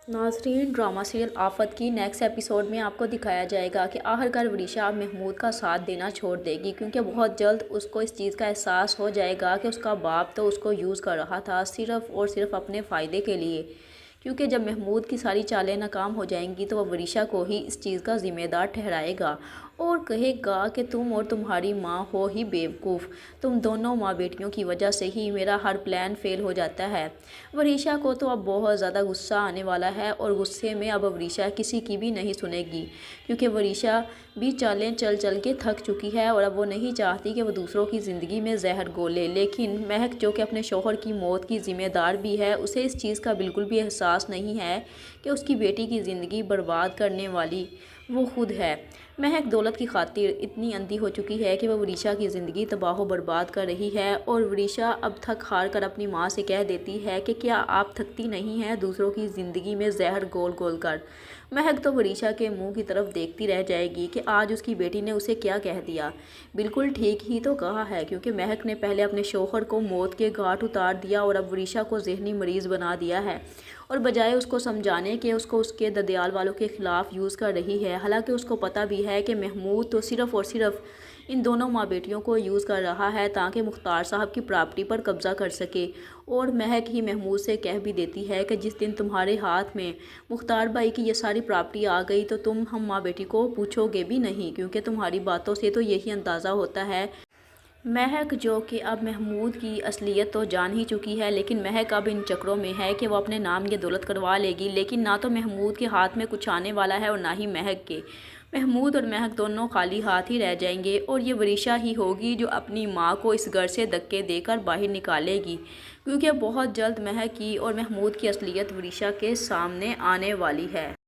नाज़रीन, drama serial आफत की नेक्स्ट एपिसोड में आपको दिखाया जाएगा कि आखिरकार वरीशा अब महमूद का साथ देना छोड़ देगी, क्योंकि बहुत जल्द उसको इस चीज़ का एहसास हो जाएगा कि उसका बाप तो उसको यूज़ कर रहा था सिर्फ़ और सिर्फ अपने फ़ायदे के लिए। क्योंकि जब महमूद की सारी चालें नाकाम हो जाएंगी तो वह वरीशा को ही इस चीज़ का ज़िम्मेदार ठहराएगा और कहेगा कि तुम और तुम्हारी माँ हो ही बेवकूफ़, तुम दोनों माँ बेटियों की वजह से ही मेरा हर प्लान फेल हो जाता है। वरीशा को तो अब बहुत ज़्यादा गुस्सा आने वाला है और गुस्से में अब वरीशा किसी की भी नहीं सुनेगी, क्योंकि वरीशा भी चालें चल चल के थक चुकी है और अब वो नहीं चाहती कि वो दूसरों की ज़िंदगी में जहर घोले। लेकिन महक, जो कि अपने शौहर की मौत की ज़िम्मेदार भी है, उसे इस चीज़ का बिल्कुल भी एहसास नहीं है कि उसकी बेटी की ज़िंदगी बर्बाद करने वाली वो खुद है। महक दौलत की खातिर इतनी अंधी हो चुकी है कि वह वरीशा की ज़िंदगी तबाह बर्बाद कर रही है और वरीशा अब थक हार कर अपनी माँ से कह देती है कि क्या आप थकती नहीं हैं दूसरों की ज़िंदगी में जहर घोल घोल कर। महक तो वरीशा के मुंह की तरफ देखती रह जाएगी कि आज उसकी बेटी ने उसे क्या कह दिया। बिल्कुल ठीक ही तो कहा है, क्योंकि महक ने पहले अपने शौहर को मौत के घाट उतार दिया और अब वरीशा को ज़हनी मरीज़ बना दिया है, और बजाय उसको समझाने के उसको उसके ददियाल वालों के ख़िलाफ़ यूज़ कर रही है। हालांकि उसको पता भी है कि महमूद तो सिर्फ़ और सिर्फ इन दोनों माँ बेटियों को यूज़ कर रहा है ताकि मुख्तार साहब की प्रॉपर्टी पर कब्ज़ा कर सके। और महक ही महमूद से कह भी देती है कि जिस दिन तुम्हारे हाथ में मुख्तार भाई की ये सारी प्रॉपर्टी आ गई तो तुम हम माँ बेटी को पूछोगे भी नहीं, क्योंकि तुम्हारी बातों से तो यही अंदाज़ा होता है। महक, जो कि अब महमूद की असलियत तो जान ही चुकी है, लेकिन महक अब इन चक्रों में है कि वो अपने नाम ये दौलत करवा लेगी, लेकिन ना तो महमूद के हाथ में कुछ आने वाला है और ना ही महक के। महमूद और महक दोनों खाली हाथ ही रह जाएंगे और ये वरीशा ही होगी जो अपनी माँ को इस घर से धक्के देकर बाहर निकालेगी, क्योंकि बहुत जल्द महक की और महमूद की असलियत वरीशा के सामने आने वाली है।